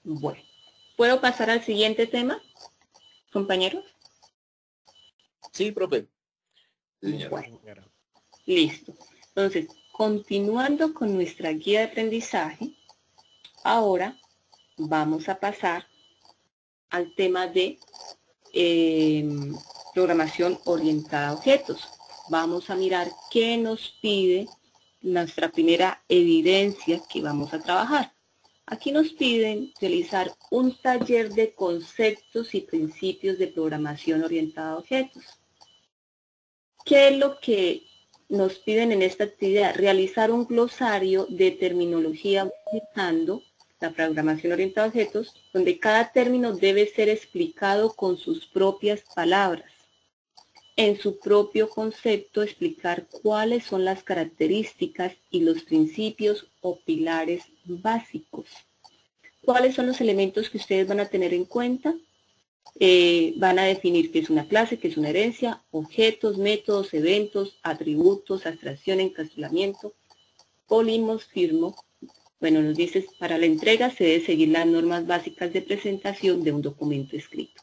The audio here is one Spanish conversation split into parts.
Bueno, ¿puedo pasar al siguiente tema, compañeros? Sí, profe. Bueno, listo. Entonces, continuando con nuestra guía de aprendizaje, ahora vamos a pasar al tema de programación orientada a objetos. Vamos a mirar qué nos pide nuestra primera evidencia que vamos a trabajar. Aquí nos piden realizar un taller de conceptos y principios de programación orientada a objetos. ¿Qué es lo que nos piden en esta actividad? Realizar un glosario de terminología utilizando la programación orientada a objetos, donde cada término debe ser explicado con sus propias palabras. En su propio concepto, explicar cuáles son las características y los principios o pilares básicos. ¿Cuáles son los elementos que ustedes van a tener en cuenta? Van a definir qué es una clase, qué es una herencia, objetos, métodos, eventos, atributos, abstracción, encapsulamiento, polimorfismo. Bueno, nos dice, para la entrega se debe seguir las normas básicas de presentación de un documento escrito.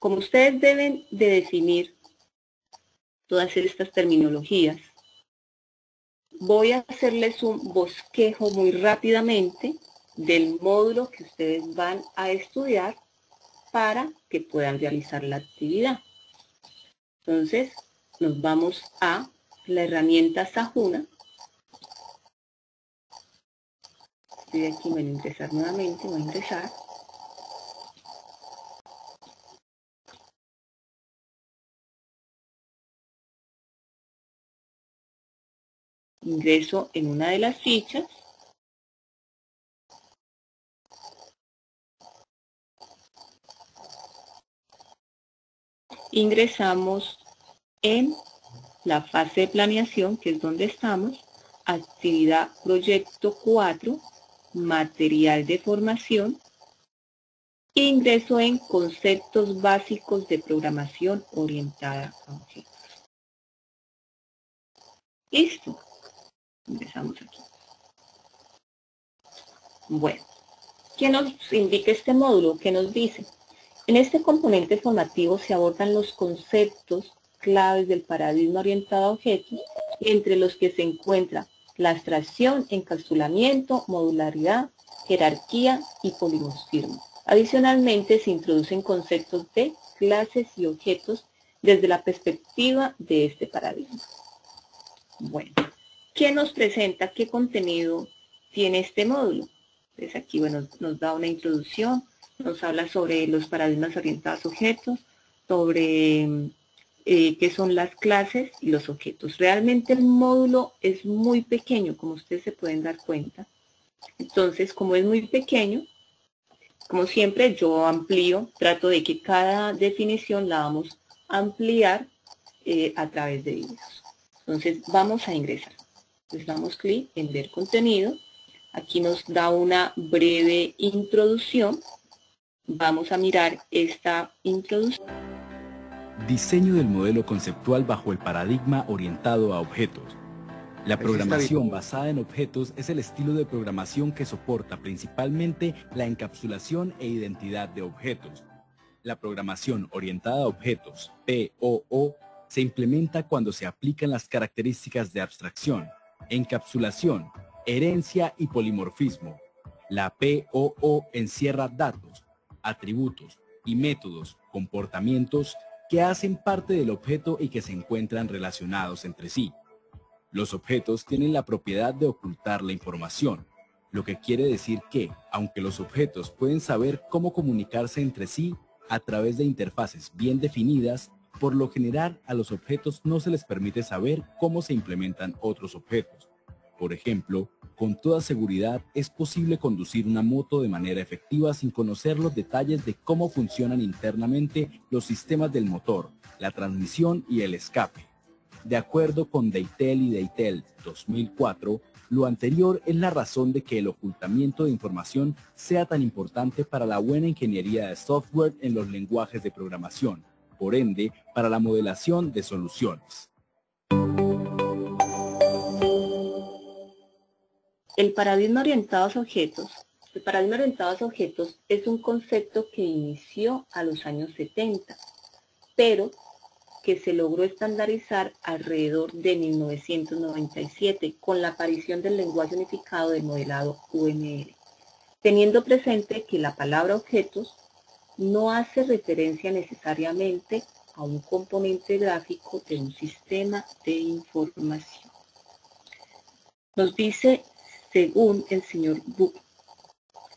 Como ustedes deben de definir todas estas terminologías, voy a hacerles un bosquejo muy rápidamente del módulo que ustedes van a estudiar para que puedan realizar la actividad. Entonces, nos vamos a la herramienta Sajuna. Estoy aquí, voy a ingresar nuevamente, voy a ingresar. Ingreso en una de las fichas. Ingresamos en la fase de planeación, que es donde estamos, actividad proyecto 4, material de formación, ingreso en conceptos básicos de programación orientada a objetos. Listo. Empezamos aquí. Bueno, ¿qué nos indica este módulo? ¿Qué nos dice? En este componente formativo se abordan los conceptos claves del paradigma orientado a objetos, entre los que se encuentra la abstracción, encapsulamiento, modularidad, jerarquía y polimorfismo. Adicionalmente, se introducen conceptos de clases y objetos desde la perspectiva de este paradigma. Bueno, ¿qué nos presenta? ¿Qué contenido tiene este módulo? Entonces aquí, bueno, nos da una introducción, nos habla sobre los paradigmas orientados a objetos, sobre qué son las clases y los objetos. Realmente el módulo es muy pequeño, como ustedes se pueden dar cuenta. Entonces, como es muy pequeño, como siempre, yo amplío, trato de que cada definición la vamos a ampliar a través de videos. Entonces, vamos a ingresar. Les damos clic en ver contenido. Aquí nos da una breve introducción. Vamos a mirar esta introducción. Diseño del modelo conceptual bajo el paradigma orientado a objetos. La programación basada en objetos es el estilo de programación que soporta principalmente la encapsulación e identidad de objetos. La programación orientada a objetos, POO, se implementa cuando se aplican las características de abstracción, encapsulación, herencia y polimorfismo. La POO encierra datos, atributos y métodos, comportamientos que hacen parte del objeto y que se encuentran relacionados entre sí. Los objetos tienen la propiedad de ocultar la información, lo que quiere decir que, aunque los objetos pueden saber cómo comunicarse entre sí a través de interfaces bien definidas, por lo general a los objetos no se les permite saber cómo se implementan otros objetos. Por ejemplo, con toda seguridad es posible conducir una moto de manera efectiva sin conocer los detalles de cómo funcionan internamente los sistemas del motor, la transmisión y el escape. De acuerdo con Deitel y Deitel 2004, lo anterior es la razón de que el ocultamiento de información sea tan importante para la buena ingeniería de software en los lenguajes de programación, por ende, para la modelación de soluciones. El paradigma orientado a objetos El paradigma orientado a objetos es un concepto que inició a los años 70, pero que se logró estandarizar alrededor de 1997 con la aparición del lenguaje unificado del modelado UML, teniendo presente que la palabra objetos no hace referencia necesariamente a un componente gráfico de un sistema de información. Nos dice, según el señor Book,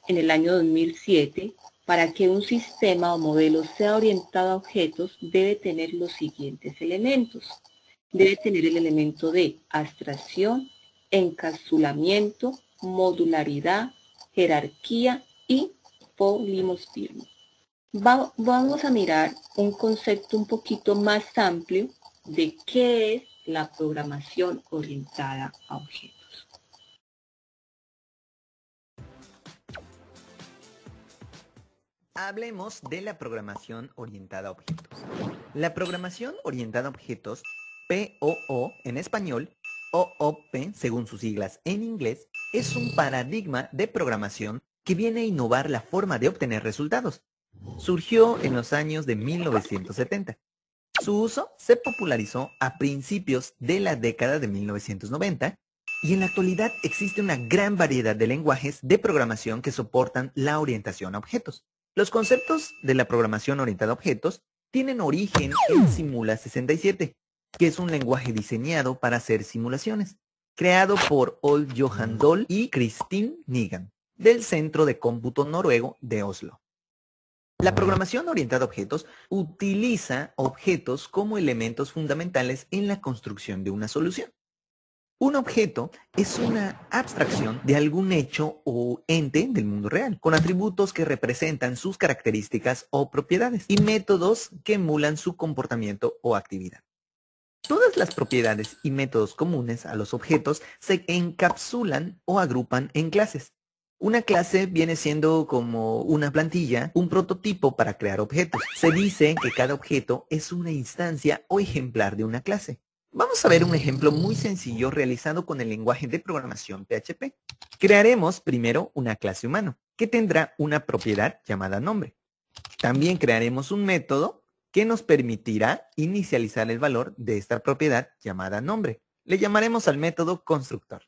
en el año 2007, para que un sistema o modelo sea orientado a objetos, debe tener los siguientes elementos. Debe tener el elemento de abstracción, encapsulamiento, modularidad, jerarquía y polimorfismo. Vamos a mirar un concepto un poquito más amplio de qué es la programación orientada a objetos. Hablemos de la programación orientada a objetos. La programación orientada a objetos, POO en español, OOP según sus siglas en inglés, es un paradigma de programación que viene a innovar la forma de obtener resultados. Surgió en los años de 1970. Su uso se popularizó a principios de la década de 1990 y en la actualidad existe una gran variedad de lenguajes de programación que soportan la orientación a objetos. Los conceptos de la programación orientada a objetos tienen origen en Simula 67, que es un lenguaje diseñado para hacer simulaciones, creado por Ole Johan Dahl y Kristin Nigan, del Centro de Cómputo Noruego de Oslo. La programación orientada a objetos utiliza objetos como elementos fundamentales en la construcción de una solución. Un objeto es una abstracción de algún hecho o ente del mundo real, con atributos que representan sus características o propiedades y métodos que emulan su comportamiento o actividad. Todas las propiedades y métodos comunes a los objetos se encapsulan o agrupan en clases. Una clase viene siendo como una plantilla, un prototipo para crear objetos. Se dice que cada objeto es una instancia o ejemplar de una clase. Vamos a ver un ejemplo muy sencillo realizado con el lenguaje de programación PHP. Crearemos primero una clase humano, que tendrá una propiedad llamada nombre. También crearemos un método que nos permitirá inicializar el valor de esta propiedad llamada nombre. Le llamaremos al método constructor.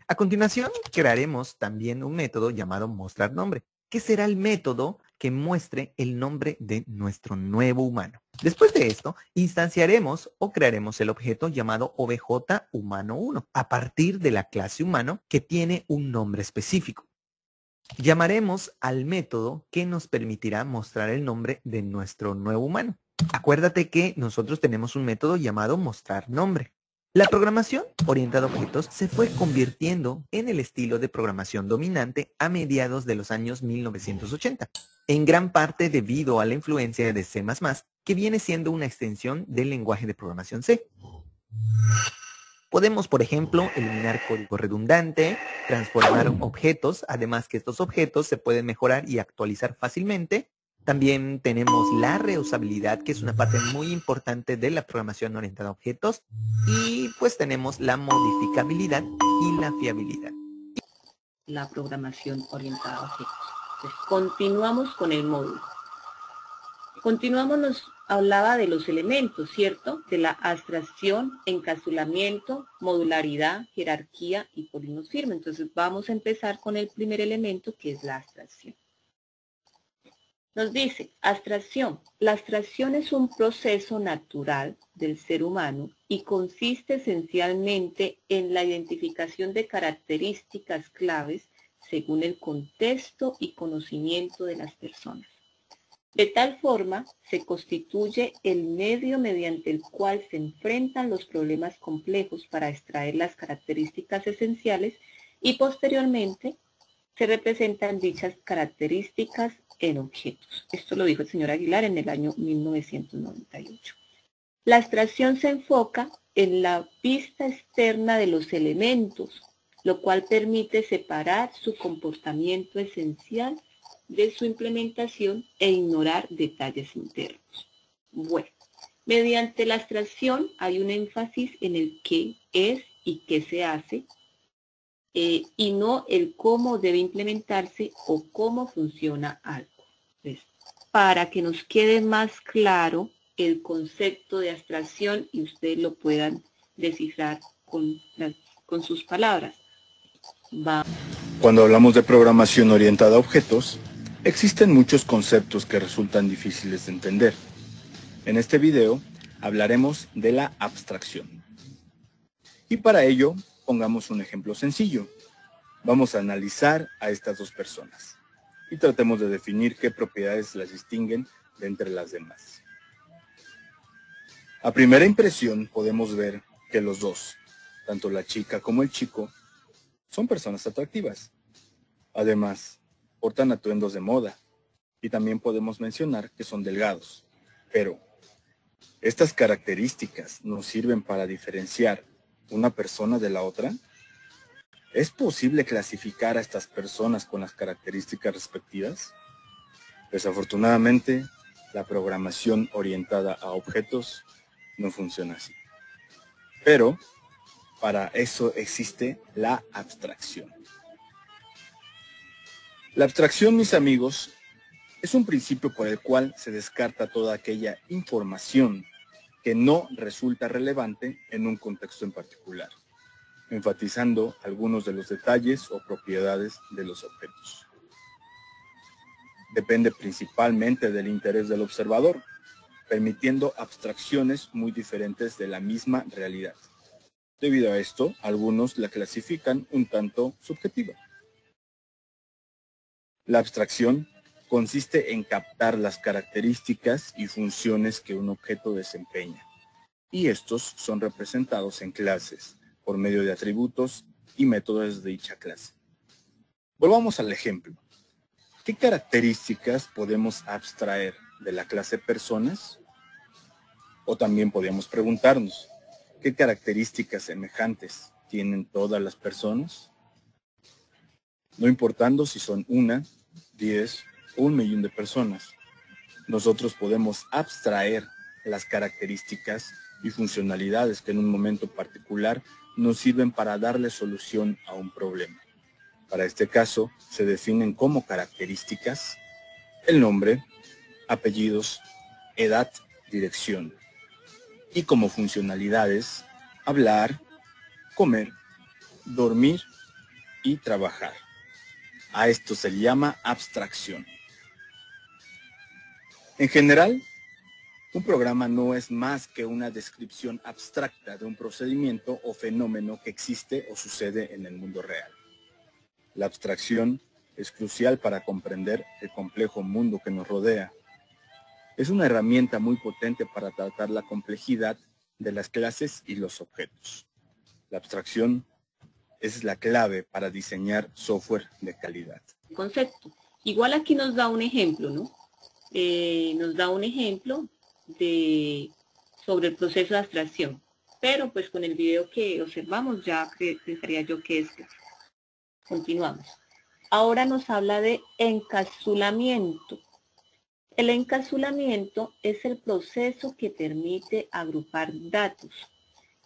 A continuación, crearemos también un método llamado mostrar nombre, que será el método que muestre el nombre de nuestro nuevo humano. Después de esto, instanciaremos o crearemos el objeto llamado obj humano 1, a partir de la clase humano que tiene un nombre específico. Llamaremos al método que nos permitirá mostrar el nombre de nuestro nuevo humano. Acuérdate que nosotros tenemos un método llamado mostrar nombre. La programación orientada a objetos se fue convirtiendo en el estilo de programación dominante a mediados de los años 1980, en gran parte debido a la influencia de C++, que viene siendo una extensión del lenguaje de programación C. Podemos, por ejemplo, eliminar código redundante, transformar objetos, además que estos objetos se pueden mejorar y actualizar fácilmente. También tenemos la reusabilidad, que es una parte muy importante de la programación orientada a objetos. Y pues tenemos la modificabilidad y la fiabilidad. La programación orientada a objetos. Entonces, continuamos con el módulo. Continuamos, nos hablaba de los elementos, ¿cierto? De la abstracción, encapsulamiento, modularidad, jerarquía y polimorfismo. Entonces vamos a empezar con el primer elemento, que es la abstracción. Nos dice, abstracción. La abstracción es un proceso natural del ser humano y consiste esencialmente en la identificación de características claves según el contexto y conocimiento de las personas. De tal forma, se constituye el medio mediante el cual se enfrentan los problemas complejos para extraer las características esenciales y posteriormente se representan dichas características en objetos. Esto lo dijo el señor Aguilar en el año 1998. La abstracción se enfoca en la vista externa de los elementos, lo cual permite separar su comportamiento esencial de su implementación e ignorar detalles internos. Bueno, mediante la abstracción hay un énfasis en el qué es y qué se hace y no el cómo debe implementarse o cómo funciona algo. Entonces, para que nos quede más claro el concepto de abstracción y ustedes lo puedan descifrar con sus palabras. Cuando hablamos de programación orientada a objetos, existen muchos conceptos que resultan difíciles de entender. En este video hablaremos de la abstracción. Y para ello, pongamos un ejemplo sencillo. Vamos a analizar a estas dos personas y tratemos de definir qué propiedades las distinguen de entre las demás. A primera impresión podemos ver que los dos, tanto la chica como el chico, son personas atractivas. Además, portan atuendos de moda y también podemos mencionar que son delgados. Pero, ¿estas características nos sirven para diferenciar una persona de la otra? ¿Es posible clasificar a estas personas con las características respectivas? Desafortunadamente, la programación orientada a objetos no funciona así. Pero, para eso existe la abstracción. La abstracción, mis amigos, es un principio por el cual se descarta toda aquella información que no resulta relevante en un contexto en particular, enfatizando algunos de los detalles o propiedades de los objetos. Depende principalmente del interés del observador, permitiendo abstracciones muy diferentes de la misma realidad. Debido a esto, algunos la clasifican un tanto subjetiva. La abstracción consiste en captar las características y funciones que un objeto desempeña, y estos son representados en clases por medio de atributos y métodos de dicha clase. Volvamos al ejemplo. ¿Qué características podemos abstraer de la clase personas? O también podríamos preguntarnos, ¿qué características semejantes tienen todas las personas? No importando si son 1, 10 o 1.000.000 de personas, nosotros podemos abstraer las características y funcionalidades que en un momento particular nos sirven para darle solución a un problema. Para este caso, se definen como características el nombre, apellidos, edad, dirección. Y como funcionalidades, hablar, comer, dormir y trabajar. A esto se le llama abstracción. En general, un programa no es más que una descripción abstracta de un procedimiento o fenómeno que existe o sucede en el mundo real. La abstracción es crucial para comprender el complejo mundo que nos rodea. Es una herramienta muy potente para tratar la complejidad de las clases y los objetos. La abstracción es la clave para diseñar software de calidad. Concepto. Igual aquí nos da un ejemplo, ¿no? Nos da un ejemplo sobre el proceso de abstracción. Pero pues con el video que observamos ya pensaría yo que es claro. Continuamos. Ahora nos habla de encapsulamiento. El encapsulamiento es el proceso que permite agrupar datos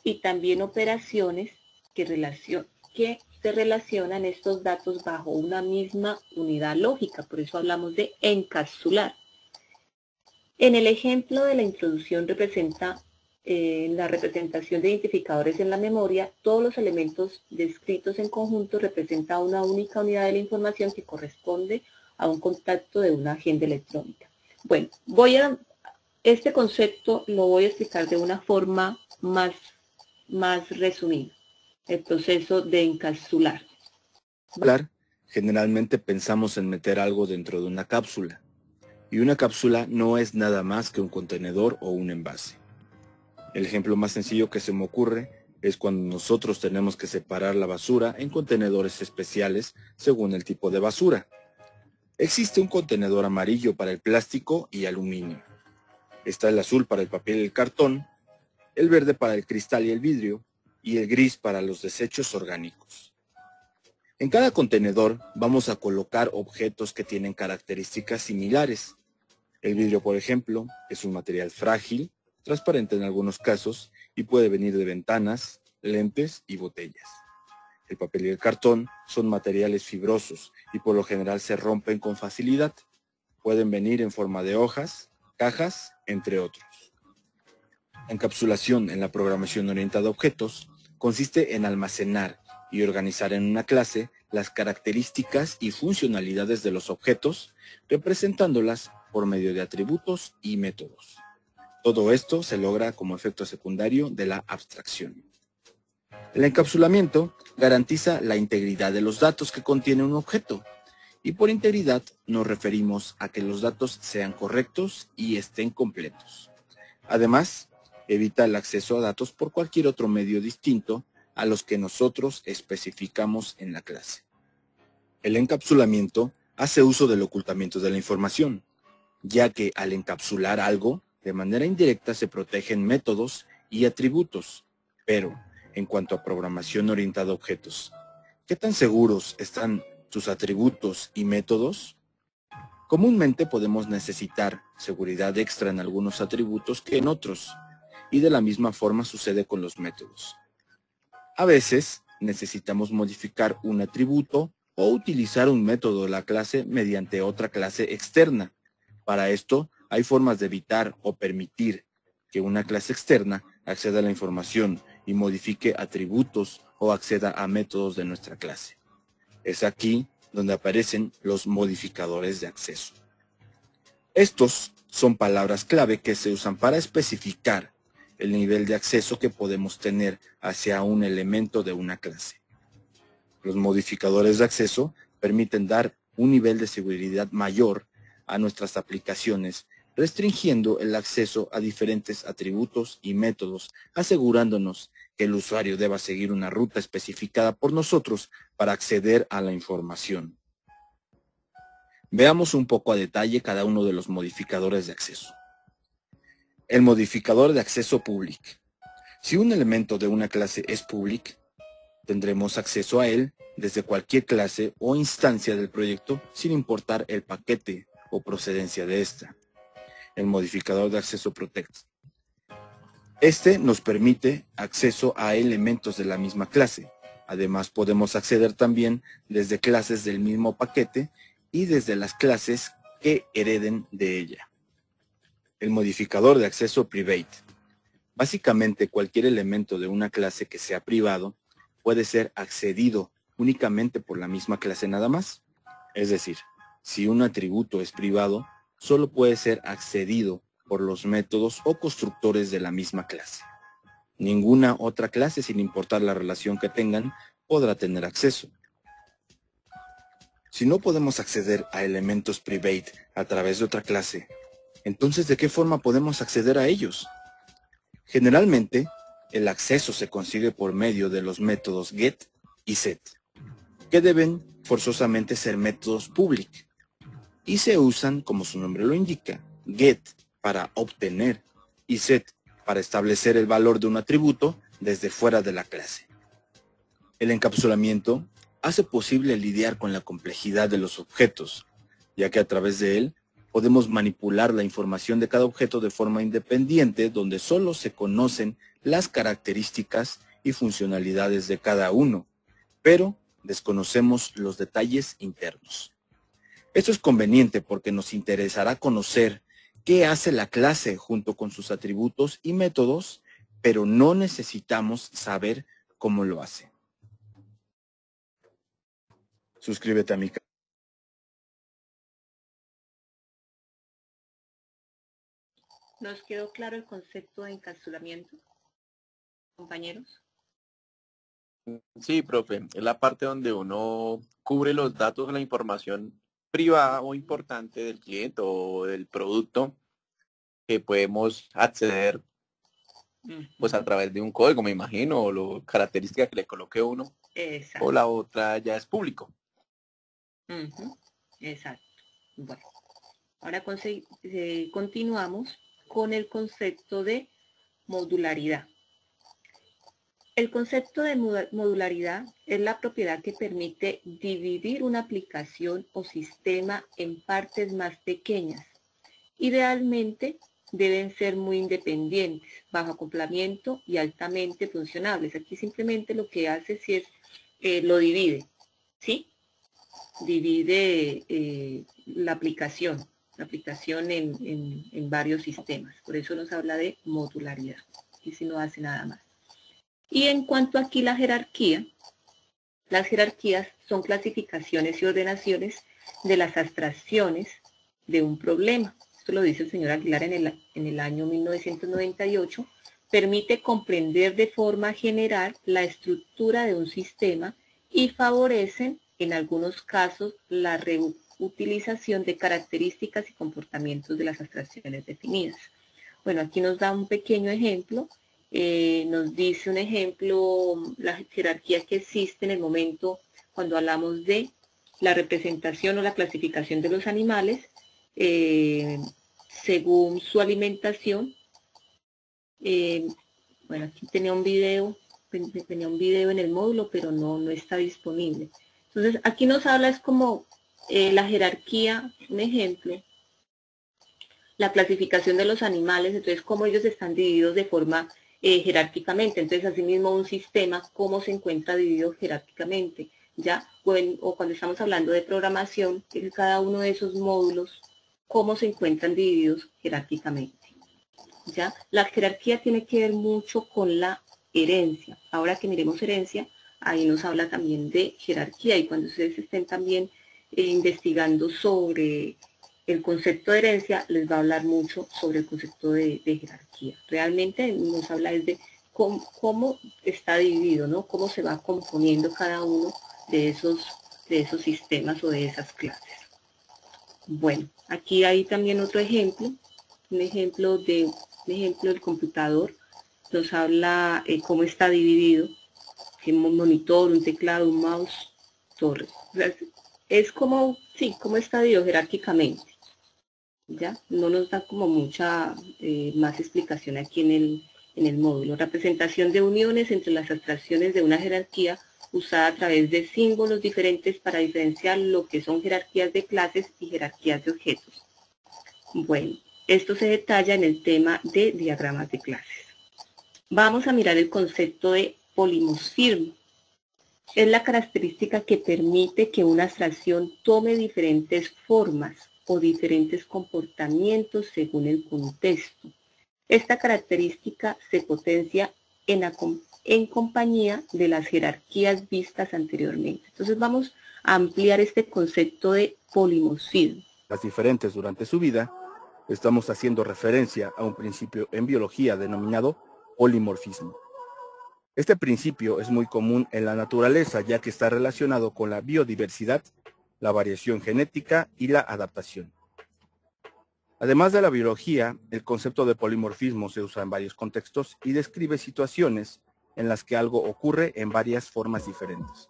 y también operaciones que se relacionan estos datos bajo una misma unidad lógica. Por eso hablamos de encapsular. En el ejemplo de la introducción representa la representación de identificadores en la memoria. Todos los elementos descritos en conjunto representan una única unidad de la información que corresponde a un contacto de una agenda electrónica. Bueno, este concepto lo voy a explicar de una forma más resumida. El proceso de encapsular. Generalmente pensamos en meter algo dentro de una cápsula. Y una cápsula no es nada más que un contenedor o un envase. El ejemplo más sencillo que se me ocurre es cuando nosotros tenemos que separar la basura en contenedores especiales según el tipo de basura. Existe un contenedor amarillo para el plástico y aluminio. Está el azul para el papel y el cartón, el verde para el cristal y el vidrio, y el gris para los desechos orgánicos. En cada contenedor vamos a colocar objetos que tienen características similares. El vidrio, por ejemplo, es un material frágil, transparente en algunos casos, y puede venir de ventanas, lentes y botellas. El papel y el cartón son materiales fibrosos y por lo general se rompen con facilidad. Pueden venir en forma de hojas, cajas, entre otros. La encapsulación en la programación orientada a objetos consiste en almacenar y organizar en una clase las características y funcionalidades de los objetos, representándolas por medio de atributos y métodos. Todo esto se logra como efecto secundario de la abstracción. El encapsulamiento garantiza la integridad de los datos que contiene un objeto, y por integridad nos referimos a que los datos sean correctos y estén completos. Además, evita el acceso a datos por cualquier otro medio distinto a los que nosotros especificamos en la clase. El encapsulamiento hace uso del ocultamiento de la información, ya que al encapsular algo, de manera indirecta se protegen métodos y atributos. Pero, en cuanto a programación orientada a objetos, ¿qué tan seguros están sus atributos y métodos? Comúnmente podemos necesitar seguridad extra en algunos atributos que en otros, y de la misma forma sucede con los métodos. A veces necesitamos modificar un atributo o utilizar un método de la clase mediante otra clase externa. Para esto, hay formas de evitar o permitir que una clase externa acceda a la información y modifique atributos o acceda a métodos de nuestra clase. Es aquí donde aparecen los modificadores de acceso. Estos son palabras clave que se usan para especificar el nivel de acceso que podemos tener hacia un elemento de una clase. Los modificadores de acceso permiten dar un nivel de seguridad mayor a nuestras aplicaciones, restringiendo el acceso a diferentes atributos y métodos, asegurándonos que el usuario deba seguir una ruta especificada por nosotros para acceder a la información. Veamos un poco a detalle cada uno de los modificadores de acceso. El modificador de acceso public. Si un elemento de una clase es public, tendremos acceso a él desde cualquier clase o instancia del proyecto sin importar el paquete o procedencia de esta. El modificador de acceso protect. Este nos permite acceso a elementos de la misma clase. Además, podemos acceder también desde clases del mismo paquete y desde las clases que hereden de ella. El modificador de acceso private. Básicamente, cualquier elemento de una clase que sea privado puede ser accedido únicamente por la misma clase nada más. Es decir, si un atributo es privado, solo puede ser accedido por los métodos o constructores de la misma clase. Ninguna otra clase, sin importar la relación que tengan, podrá tener acceso. Si no podemos acceder a elementos private a través de otra clase, entonces ¿de qué forma podemos acceder a ellos? Generalmente, el acceso se consigue por medio de los métodos get y set, que deben forzosamente ser métodos public, y se usan, como su nombre lo indica, get para obtener y set para establecer el valor de un atributo desde fuera de la clase. El encapsulamiento hace posible lidiar con la complejidad de los objetos, ya que a través de él podemos manipular la información de cada objeto de forma independiente, donde solo se conocen las características y funcionalidades de cada uno, pero desconocemos los detalles internos. Esto es conveniente porque nos interesará conocer qué hace la clase junto con sus atributos y métodos, pero no necesitamos saber cómo lo hace. Suscríbete a mi canal. ¿Nos quedó claro el concepto de encapsulamiento, compañeros? Sí, profe, es la parte donde uno cubre los datos de la información privada o importante del cliente o del producto que podemos acceder pues a través de un código, me imagino, o las características que le coloque uno, Exacto. o la otra ya es público. Exacto. Bueno, ahora continuamos con el concepto de modularidad. El concepto de modularidad es la propiedad que permite dividir una aplicación o sistema en partes más pequeñas. Idealmente deben ser muy independientes, bajo acoplamiento y altamente funcionables. Aquí simplemente lo que hace sí es lo divide, ¿sí? Divide la aplicación en varios sistemas. Por eso nos habla de modularidad. Y si no hace nada más. Y en cuanto aquí la jerarquía, las jerarquías son clasificaciones y ordenaciones de las abstracciones de un problema. Esto lo dice el señor Aguilar en el año 1998. Permite comprender de forma general la estructura de un sistema y favorecen, en algunos casos, la reutilización de características y comportamientos de las abstracciones definidas. Bueno, aquí nos da un pequeño ejemplo. Nos dice un ejemplo, la jerarquía que existe en el momento cuando hablamos de la representación o la clasificación de los animales según su alimentación. Bueno, aquí tenía un video en el módulo, pero no está disponible. Entonces, aquí nos habla es como la jerarquía, un ejemplo, la clasificación de los animales, entonces cómo ellos están divididos de forma jerárquicamente. Entonces, asimismo, un sistema, cómo se encuentra dividido jerárquicamente, ¿ya? O cuando estamos hablando de programación, cada uno de esos módulos, cómo se encuentran divididos jerárquicamente, ¿ya? La jerarquía tiene que ver mucho con la herencia. Ahora que miremos herencia, ahí nos habla también de jerarquía, y cuando ustedes estén también investigando sobre el concepto de herencia, les va a hablar mucho sobre el concepto de jerarquía. Realmente nos habla de cómo está dividido, ¿no? Cómo se va componiendo cada uno de esos sistemas o de esas clases. Bueno, aquí hay también otro ejemplo, un ejemplo del computador. Nos habla cómo está dividido, un monitor, un teclado, un mouse, torre. Es como, sí, cómo está dividido jerárquicamente. ¿Ya? No nos da como mucha más explicación aquí en el módulo. Representación de uniones entre las abstracciones de una jerarquía usada a través de símbolos diferentes para diferenciar lo que son jerarquías de clases y jerarquías de objetos. Bueno, esto se detalla en el tema de diagramas de clases. Vamos a mirar el concepto de polimorfismo. Es la característica que permite que una abstracción tome diferentes formas o diferentes comportamientos según el contexto. Esta característica se potencia en compañía de las jerarquías vistas anteriormente. Entonces vamos a ampliar este concepto de polimorfismo. Las diferentes durante su vida, estamos haciendo referencia a un principio en biología denominado polimorfismo. Este principio es muy común en la naturaleza, ya que está relacionado con la biodiversidad, la variación genética y la adaptación. Además de la biología, el concepto de polimorfismo se usa en varios contextos y describe situaciones en las que algo ocurre en varias formas diferentes.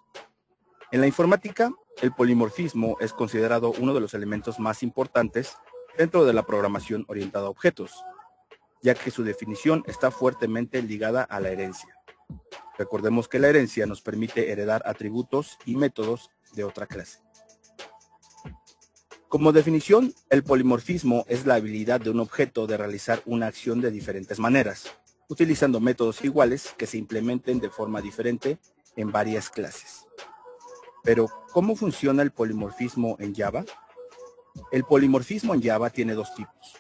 En la informática, el polimorfismo es considerado uno de los elementos más importantes dentro de la programación orientada a objetos, ya que su definición está fuertemente ligada a la herencia. Recordemos que la herencia nos permite heredar atributos y métodos de otra clase. Como definición, el polimorfismo es la habilidad de un objeto de realizar una acción de diferentes maneras, utilizando métodos iguales que se implementen de forma diferente en varias clases. Pero, ¿cómo funciona el polimorfismo en Java? El polimorfismo en Java tiene dos tipos: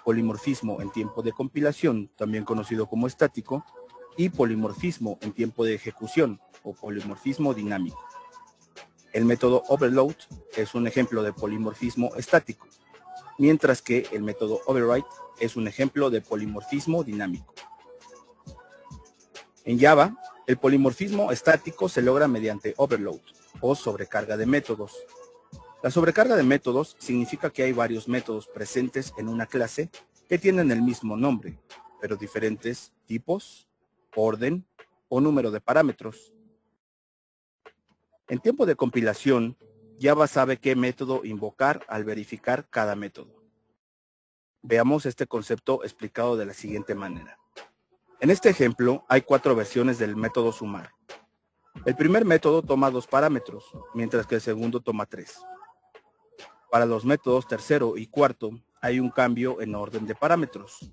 polimorfismo en tiempo de compilación, también conocido como estático, y polimorfismo en tiempo de ejecución, o polimorfismo dinámico. El método overload es un ejemplo de polimorfismo estático, mientras que el método override es un ejemplo de polimorfismo dinámico. En Java, el polimorfismo estático se logra mediante overload, o sobrecarga de métodos. La sobrecarga de métodos significa que hay varios métodos presentes en una clase que tienen el mismo nombre, pero diferentes tipos, orden o número de parámetros. En tiempo de compilación, Java sabe qué método invocar al verificar cada método. Veamos este concepto explicado de la siguiente manera. En este ejemplo, hay 4 versiones del método sumar. El primer método toma 2 parámetros, mientras que el segundo toma 3. Para los métodos tercero y cuarto, hay un cambio en orden de parámetros.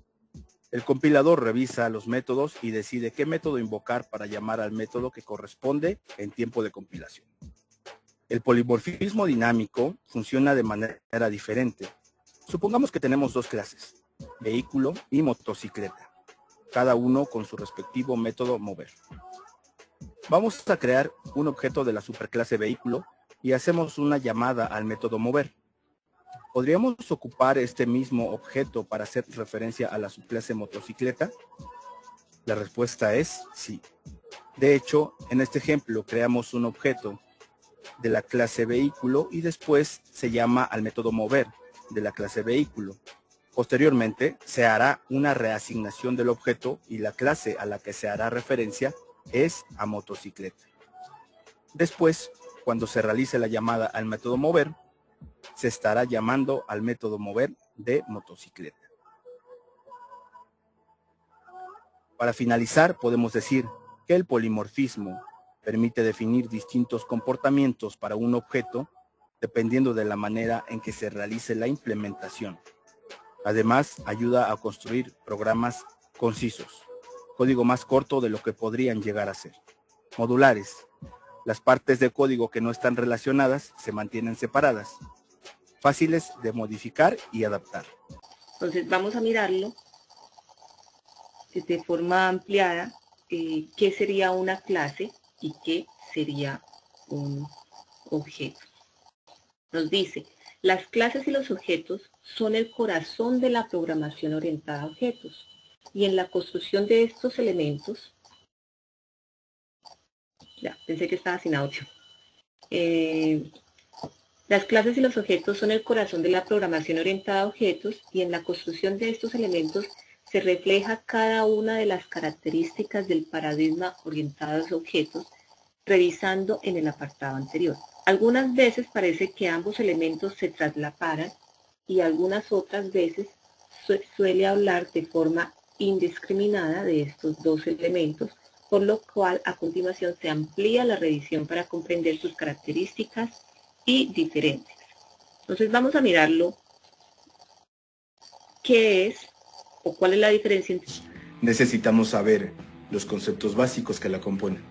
El compilador revisa los métodos y decide qué método invocar para llamar al método que corresponde en tiempo de compilación. El polimorfismo dinámico funciona de manera diferente. Supongamos que tenemos dos clases, vehículo y motocicleta, cada uno con su respectivo método mover. Vamos a crear un objeto de la superclase vehículo y hacemos una llamada al método mover. ¿Podríamos ocupar este mismo objeto para hacer referencia a la subclase motocicleta? La respuesta es sí. De hecho, en este ejemplo creamos un objeto de la clase vehículo y después se llama al método mover de la clase vehículo. Posteriormente, se hará una reasignación del objeto y la clase a la que se hará referencia es a motocicleta. Después, cuando se realice la llamada al método mover, se estará llamando al método mover de motocicleta. Para finalizar, podemos decir que el polimorfismo permite definir distintos comportamientos para un objeto dependiendo de la manera en que se realice la implementación. Además, ayuda a construir programas concisos, código más corto de lo que podrían llegar a ser. Modulares. Las partes de código que no están relacionadas se mantienen separadas, fáciles de modificar y adaptar. Entonces vamos a mirarlo de forma ampliada, qué sería una clase y qué sería un objeto. Nos dice, las clases y los objetos son el corazón de la programación orientada a objetos y en la construcción de estos elementos, ya, pensé que estaba sin audio. Las clases y los objetos son el corazón de la programación orientada a objetos y en la construcción de estos elementos se refleja cada una de las características del paradigma orientado a objetos, revisando en el apartado anterior. Algunas veces parece que ambos elementos se traslaparan y algunas otras veces suele hablar de forma indiscriminada de estos dos elementos, por lo cual a continuación se amplía la revisión para comprender sus características y diferencias. Entonces vamos a mirarlo. ¿Qué es o cuál es la diferencia entre? Necesitamos saber los conceptos básicos que la componen.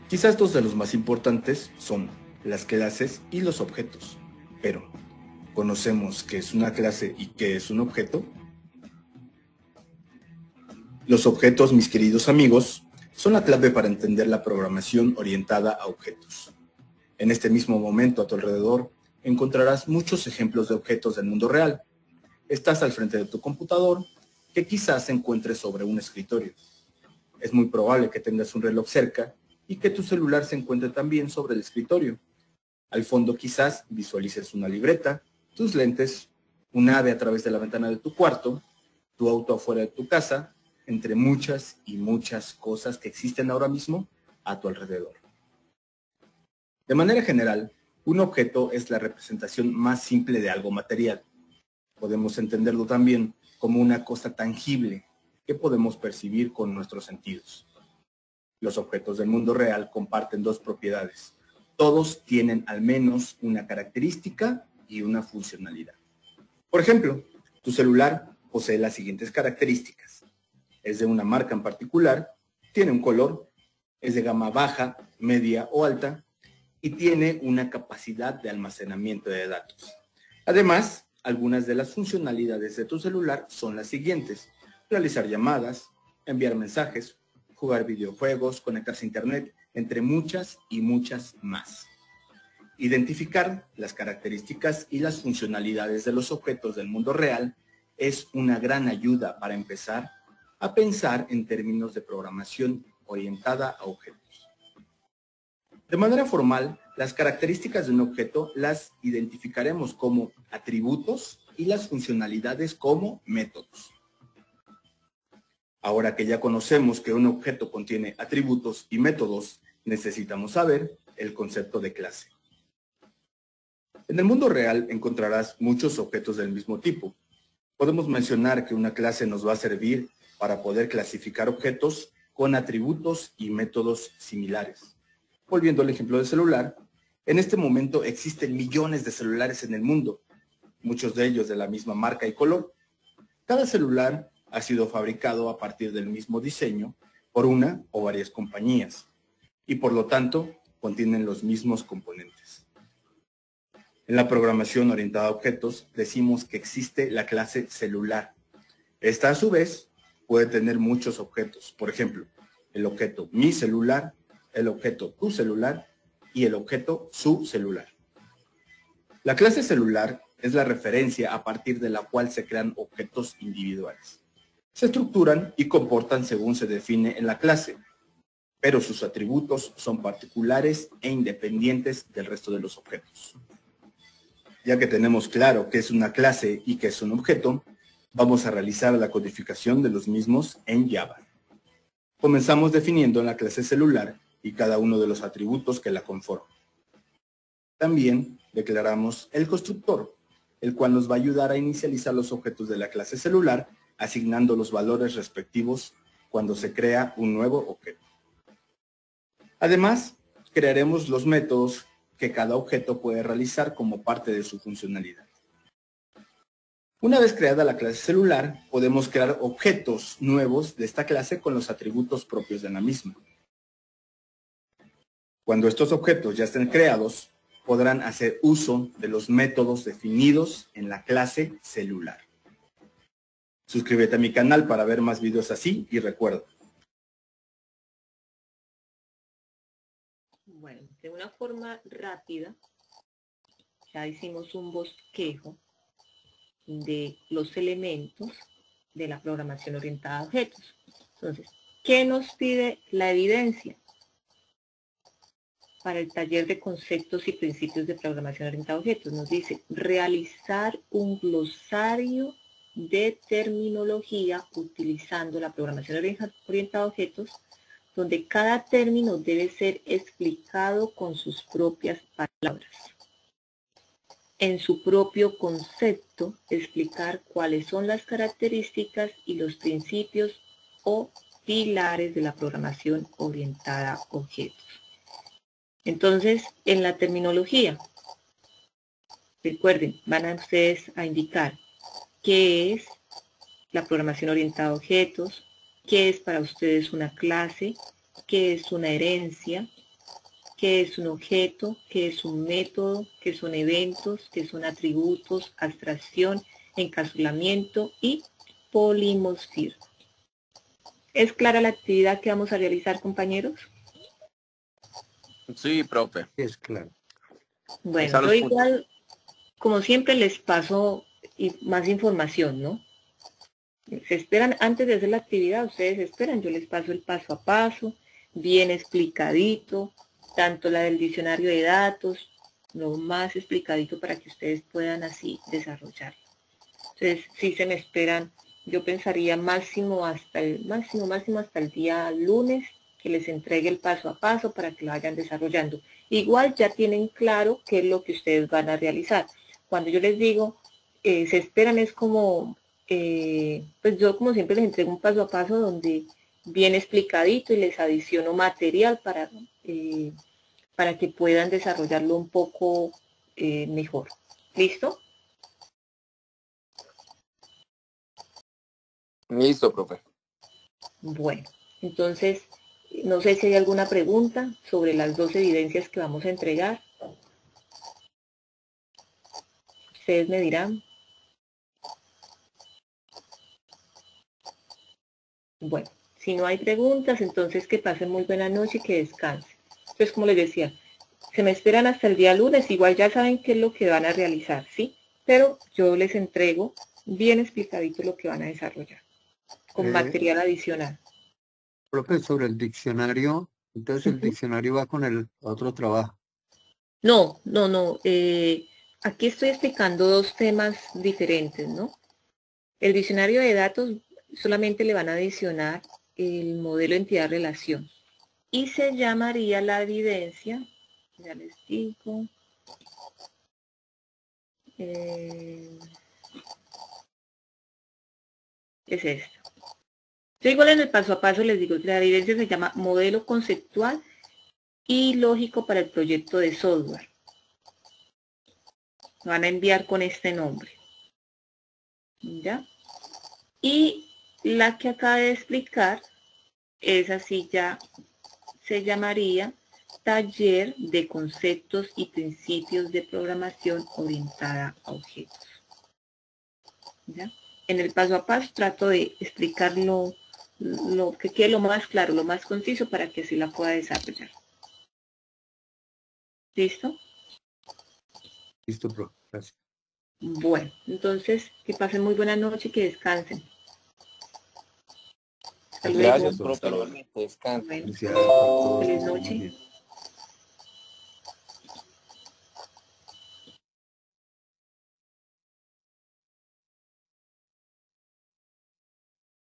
Quizás dos de los más importantes son las clases y los objetos. Pero, ¿conocemos qué es una clase y qué es un objeto? Los objetos, mis queridos amigos, son la clave para entender la programación orientada a objetos. En este mismo momento a tu alrededor encontrarás muchos ejemplos de objetos del mundo real. Estás al frente de tu computador, que quizás se encuentre sobre un escritorio. Es muy probable que tengas un reloj cerca y que tu celular se encuentre también sobre el escritorio. Al fondo quizás visualices una libreta, tus lentes, un ave a través de la ventana de tu cuarto, tu auto afuera de tu casa, entre muchas y muchas cosas que existen ahora mismo a tu alrededor. De manera general, un objeto es la representación más simple de algo material. Podemos entenderlo también como una cosa tangible que podemos percibir con nuestros sentidos. Los objetos del mundo real comparten dos propiedades. Todos tienen al menos una característica y una funcionalidad. Por ejemplo, tu celular posee las siguientes características. Es de una marca en particular, tiene un color, es de gama baja, media o alta y tiene una capacidad de almacenamiento de datos. Además, algunas de las funcionalidades de tu celular son las siguientes: realizar llamadas, enviar mensajes, jugar videojuegos, conectarse a internet, entre muchas y muchas más. Identificar las características y las funcionalidades de los objetos del mundo real es una gran ayuda para empezar a pensar en términos de programación orientada a objetos. De manera formal, las características de un objeto las identificaremos como atributos y las funcionalidades como métodos. Ahora que ya conocemos que un objeto contiene atributos y métodos, necesitamos saber el concepto de clase. En el mundo real encontrarás muchos objetos del mismo tipo. Podemos mencionar que una clase nos va a servir para poder clasificar objetos con atributos y métodos similares. Volviendo al ejemplo del celular, en este momento existen millones de celulares en el mundo, muchos de ellos de la misma marca y color. Cada celular ha sido fabricado a partir del mismo diseño por una o varias compañías y por lo tanto contienen los mismos componentes. En la programación orientada a objetos decimos que existe la clase celular. Esta a su vez puede tener muchos objetos, por ejemplo, el objeto mi celular, el objeto tu celular y el objeto su celular. La clase celular es la referencia a partir de la cual se crean objetos individuales. Se estructuran y comportan según se define en la clase, pero sus atributos son particulares e independientes del resto de los objetos. Ya que tenemos claro qué es una clase y qué es un objeto, vamos a realizar la codificación de los mismos en Java. Comenzamos definiendo la clase celular y cada uno de los atributos que la conforman. También declaramos el constructor, el cual nos va a ayudar a inicializar los objetos de la clase celular, asignando los valores respectivos cuando se crea un nuevo objeto. Además, crearemos los métodos que cada objeto puede realizar como parte de su funcionalidad. Una vez creada la clase celular, podemos crear objetos nuevos de esta clase con los atributos propios de la misma. Cuando estos objetos ya estén creados, podrán hacer uso de los métodos definidos en la clase celular. Suscríbete a mi canal para ver más videos así y recuerda. Bueno, de una forma rápida, ya hicimos un bosquejo de los elementos de la programación orientada a objetos. Entonces, ¿qué nos pide la evidencia? Para el taller de conceptos y principios de programación orientada a objetos, nos dice realizar un glosario de terminología utilizando la programación orientada a objetos, donde cada término debe ser explicado con sus propias palabras. En su propio concepto, explicar cuáles son las características y los principios o pilares de la programación orientada a objetos. Entonces, en la terminología, recuerden, van a ustedes a indicar qué es la programación orientada a objetos, qué es para ustedes una clase, qué es una herencia, qué es un objeto, qué es un método, qué son eventos, qué son atributos, abstracción, encapsulamiento y polimorfismo. ¿Es clara la actividad que vamos a realizar, compañeros? Sí, profe. Es claro. Bueno, yo igual, como siempre, les paso más información, ¿no? Se esperan, antes de hacer la actividad, ustedes esperan, yo les paso el paso a paso, bien explicadito, tanto la del diccionario de datos, lo más explicadito para que ustedes puedan así desarrollarlo. Entonces, si se me esperan, yo pensaría máximo hasta el día lunes, que les entregue el paso a paso para que lo vayan desarrollando. Igual ya tienen claro qué es lo que ustedes van a realizar. Cuando yo les digo, se esperan es como, pues yo como siempre les entrego un paso a paso donde bien explicadito y les adiciono material para que puedan desarrollarlo un poco mejor. ¿Listo? Listo, profe. Bueno, entonces, no sé si hay alguna pregunta sobre las dos evidencias que vamos a entregar. Ustedes me dirán. Bueno, si no hay preguntas, entonces que pasen muy buena noche y que descansen. Entonces, como les decía, se me esperan hasta el día lunes, igual ya saben qué es lo que van a realizar, ¿sí? Pero yo les entrego bien explicadito lo que van a desarrollar, con material adicional. Profe, sobre el diccionario, entonces el diccionario va con el otro trabajo. No. Aquí estoy explicando dos temas diferentes, ¿no? El diccionario de datos solamente le van a adicionar el modelo entidad-relación y se llamaría la evidencia, ya les digo, es esto. Yo igual en el paso a paso les digo que la evidencia se llama modelo conceptual y lógico para el proyecto de software. Lo van a enviar con este nombre. ¿Ya? Y La que acaba de explicar, esa sí ya se llamaría taller de conceptos y principios de programación orientada a objetos. ¿Ya? En el paso a paso trato de explicarlo lo que quede lo más claro, lo más conciso para que así la pueda desarrollar. ¿Listo? Listo, profe. Gracias. Bueno, entonces que pasen muy buena noche, que descansen. Hasta luego. Gracias, profe. Descanse. Bueno, Felicidades por todo. feliz Muy noche. bien.